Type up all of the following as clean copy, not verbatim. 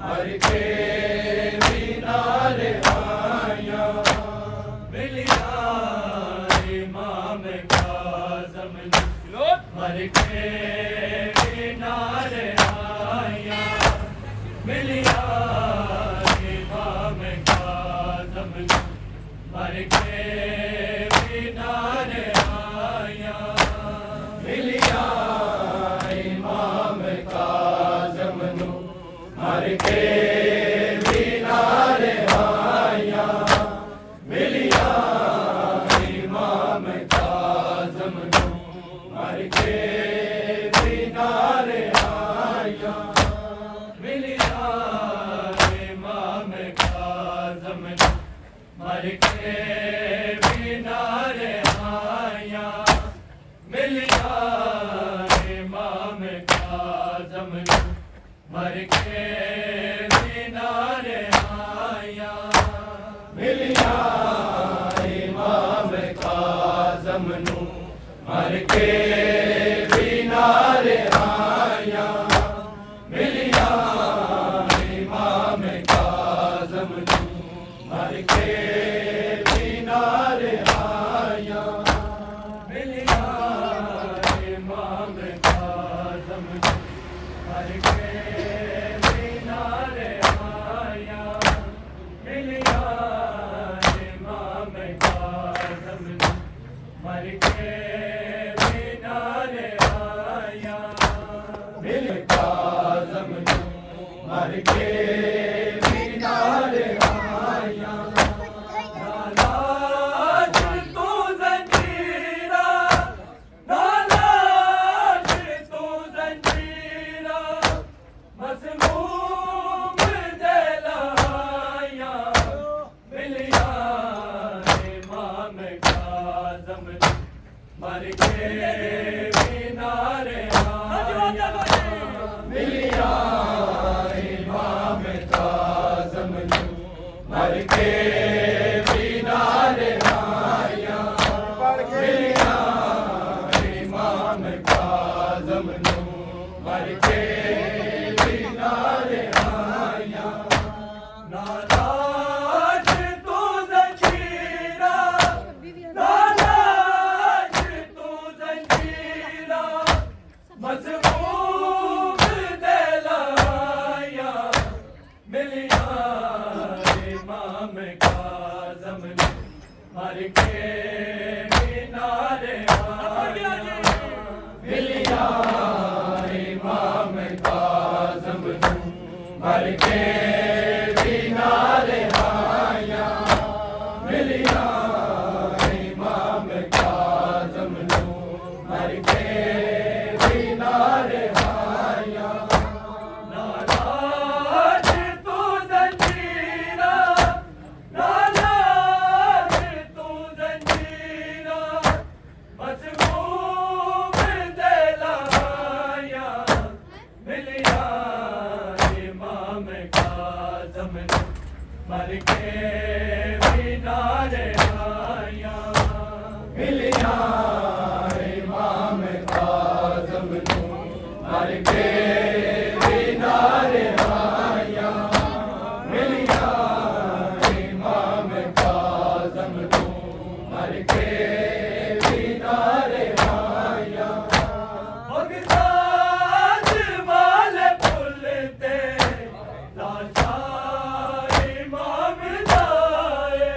मर के मीनारे आया मिलिया इमाम काज़म मर के मीनारे आया मिलिया इमाम काज़म मर के मीनारे आया मिलिया इमाम काज़म मर के मीनारे आया मिलिया इमाम काज़म मर के मीनारे आया मिलिया इमाम काज़म मर के मीनारे आया मिलिया इमाम काज़म मर के मीनारे आया मिलिया इमाम काज़म मर के मीनारे आया मिलिया इमाम काज़म मर के मीनारे आया मिलिया इमाम काज़म मर के मीनारे आया मिलिया इमाम काज़म मर के मीनारे आया मिलिया काज़म मर के मीनारे आया नालाज तू ज़ंजीरा नालाज तू ज़ंजीरा मज़मूम दिलाया मिलिया इमाम काज़म मर के मीनारे आया मिलिया इमाम काज़म मर के मीनारे आया मिलिया इमाम काज़म मर के मीनारे आया नालाज तू ज़ंजीरा नालाज तू ज़ंजीरा मज़मूम दिलाया मिलिया इमाम काज़म मर के मीनारे आया मिलिया इमाम काज़म मर के मीनारे आया मिलिया इमाम काज़म मर के मीनारे आया नालाज तू ज़ंजीरा नालाज तू ज़ंजीरा मज़मूम दिलाया मिलिया इमाम काज़म मर के मीनारे आया मिलिया इमाम काज़म मर के मीनारे आया मिलिया इमाम काज़म मर के मीनारे आया बगदाद वाले पुल ते लाचार इमाम जाए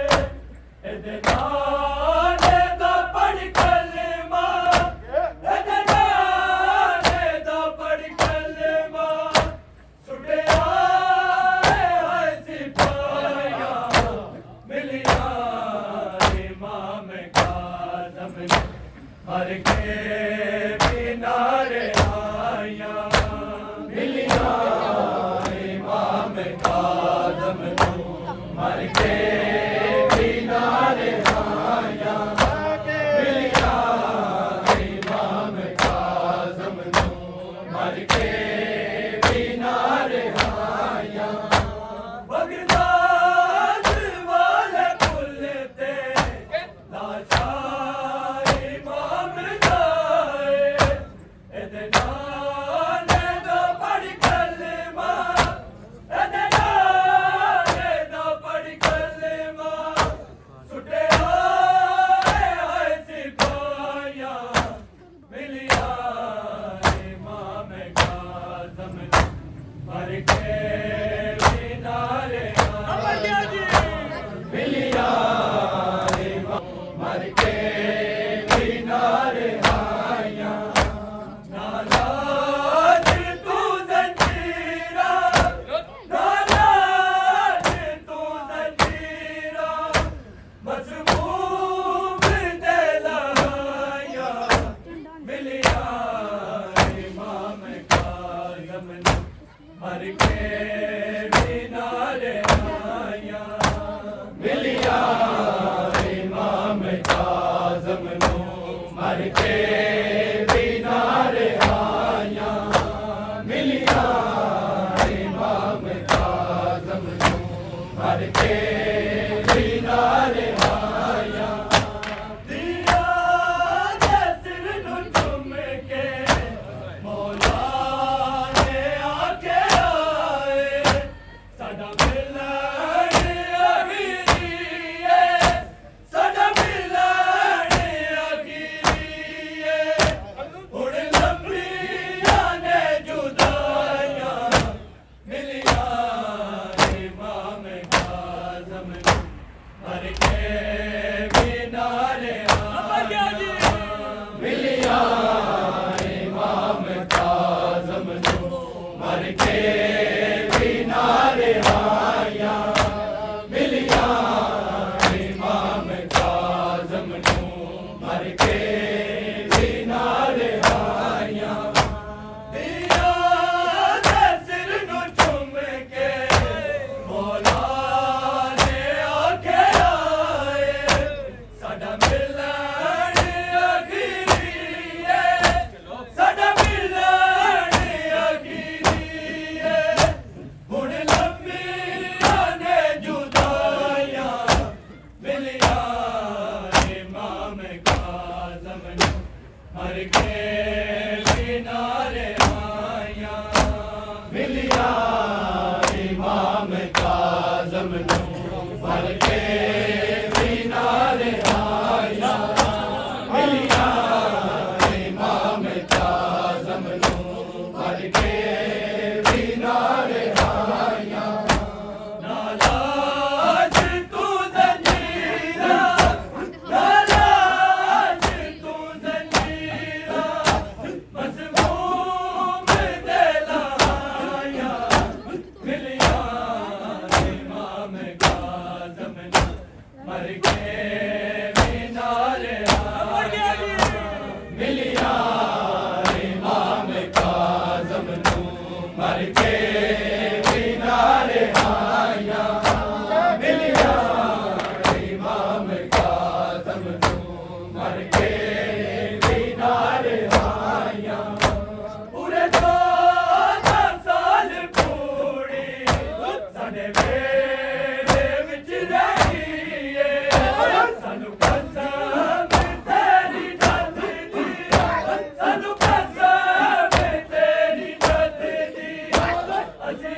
एदे नाले दा पढ़ कलमा एदे नाले दा पढ़ कलमा सुटिया है सिपाया मिलिया इमाम काज़म मर के मीनारे आया मिलिया इमाम काज़म मर के मीनारे आया मिलिया इमाम काज़म मर के मीनारे आया बगदाद वाले पुल ते लाचार इमाम जाए एदे नाले दा पढ़ कलमा एदे के भी नारे मिलिया मर के भी नारे आया नालाज तू जंजीरा नालाज तू जंजीरा मजबूर दिलाया मिलिया इमाम काज़म मर के भी नारे आया मिलिया इमाम काज़म मर के भी नारे आया मिलिया इमाम काज़म मर के भी नारे आया दिया सिर नु चुम के मौला ने आके आए साडा मिलन अखीरी साडा मिलन अखीरी हुण लंबियां ने जुदाइयां मिलिया इमाम काज़म मर के भी नारे आया मिलिया इमाम काज़म मर के भी नारे आया मिलिया इमाम काज़म मर के भी नारे आया दिया सिर नु चुम के मौला ने आके आए साडा मिलन अखीरी साडा मिलन अखीरी हुण लंबियां ने जुदाइयां मिलिया इमाम काज़म मर के भी नारे आया मिलिया इमाम काज़म मर के भी नारे आया मिलिया इमाम काज़म मर के भी नारे आया नालाज तू जंजीरा नालाज तू जंजीरा मजबूर दिलाया मिलिया इमाम काज़म मर के भी नारे आया मिलिया इमाम काज़म मर के भी नारे आया मिलिया इमाम काज़म मर के भी नारे आया पूरे 14 साल पूरी साडे बेड़े विच रही सानू कसम तेरी दाद दी सानू कसम तेरी दाद दी असीं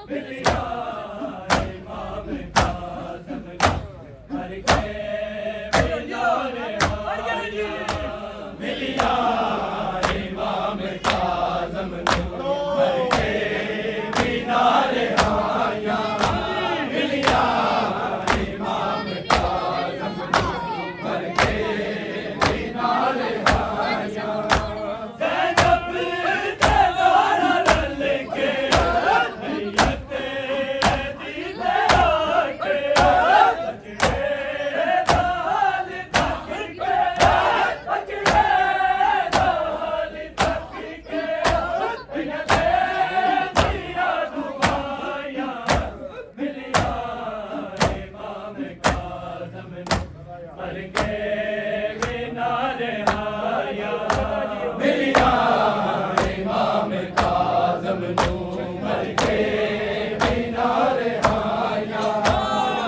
मिलिया इमाम काज़म मर के मीनार आया मिलिया इमाम काज़म मर के मीनार आया मिलिया इमाम काज़म मर के मीनार आया ज़ैनब तज़ारा रल के मैयत दी लड़ा के बचड़े दाल तक के बचड़े दाल तक के मैयत दिया दुआया मिलिया इमाम काज़म मर के मीनार आया मिलिया इमाम काज़म मर के मीनार आया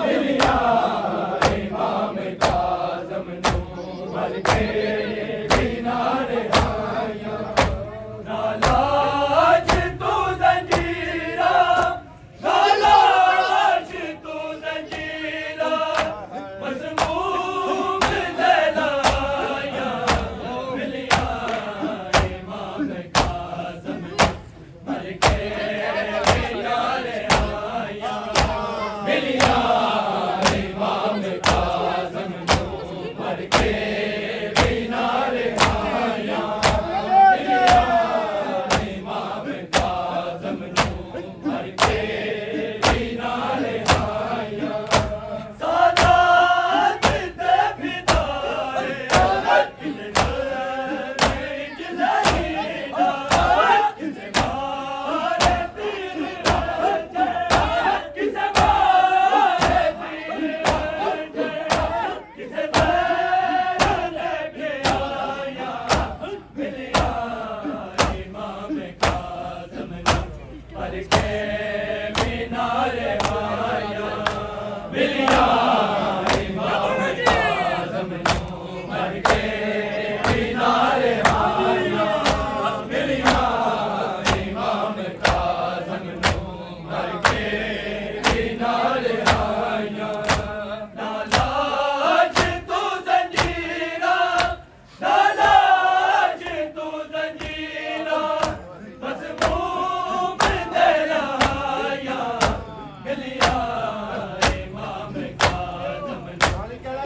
मिलिया इमाम काज़म मर के मीनार आया नालाज तू जंजीरा नालाज तू जंजीरा मज़मूम दलाया मिलिया इमाम काज़म मर के मीनार आया मिलिया इमाम काज़म मर के मीनार आया मिलिया इमाम काज़म मर के मीनार आया सादात दे फिदाए कितना जिलहीदा किसे मारे पीर रंजे किसे मारे पीर रंजे किसे बैर लेके आया मिलिया इमाम काज़म मर के मीनार आया मिलिया इमाम काज़म मर के मीनार आया मिलिया इमाम काज़म मर के मीनार आया नालाज तू जंजीरा नालाज तू जंजीरा मज़मूम दलाया मिलिया इमाम काज़म मर के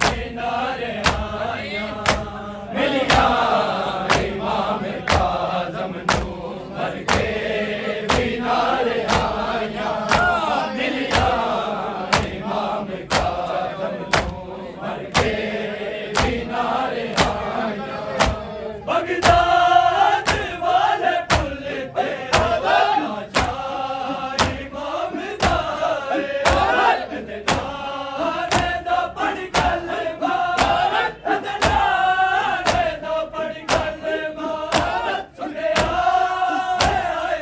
मीनार आया मिलिया इमाम काज़म मर के मीनार आया मिलिया इमाम काज़म मर के मीनार आया बगदाद वाले पुल पे आजा इमाम दाए अदनाने दा पढ़ कलमा अदनाने दा पढ़ कलमा सुने आए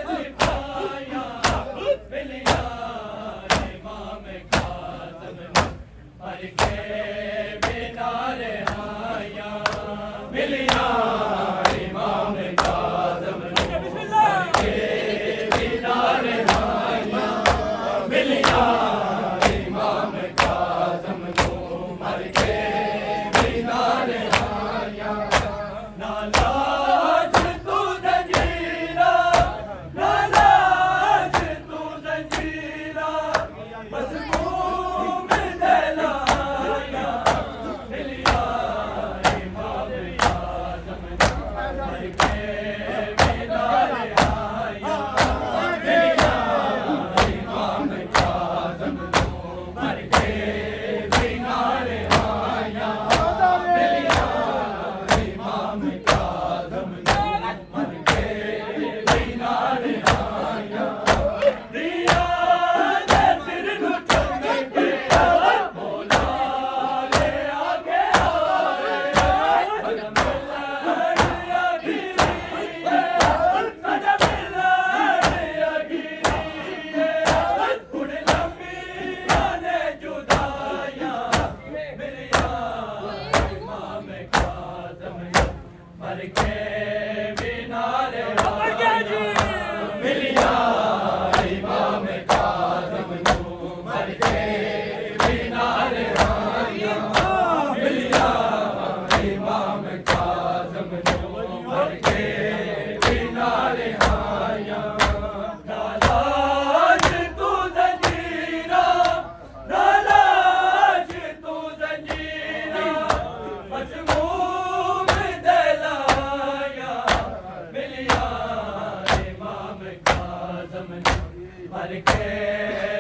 मर के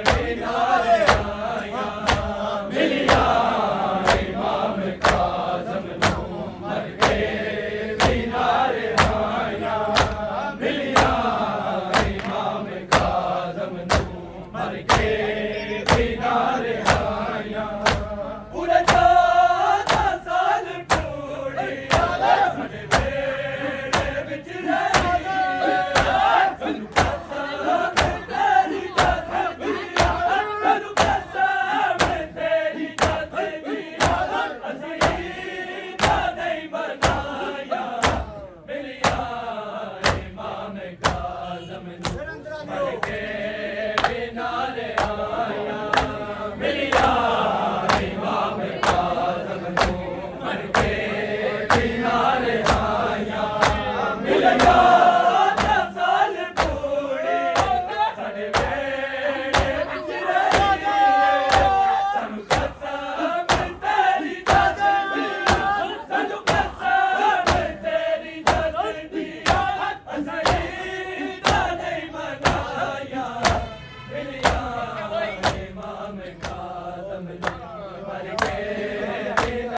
किनारे आया मिलिया इमाम काज़म नू मर के किनारे आया मिलिया इमाम काज़म नू मर के किनारे आया पूरे 14 साल पूरी साडे बेड़े विच रही सानू कसम तेरी जात दी सानू कसम तेरी जात दी असीं तां नहीं बनाया मिलिया इमाम काज़म नू मर के किनारे आया मिलिया इमाम काज़म नू मर के किनारे आया मिलिया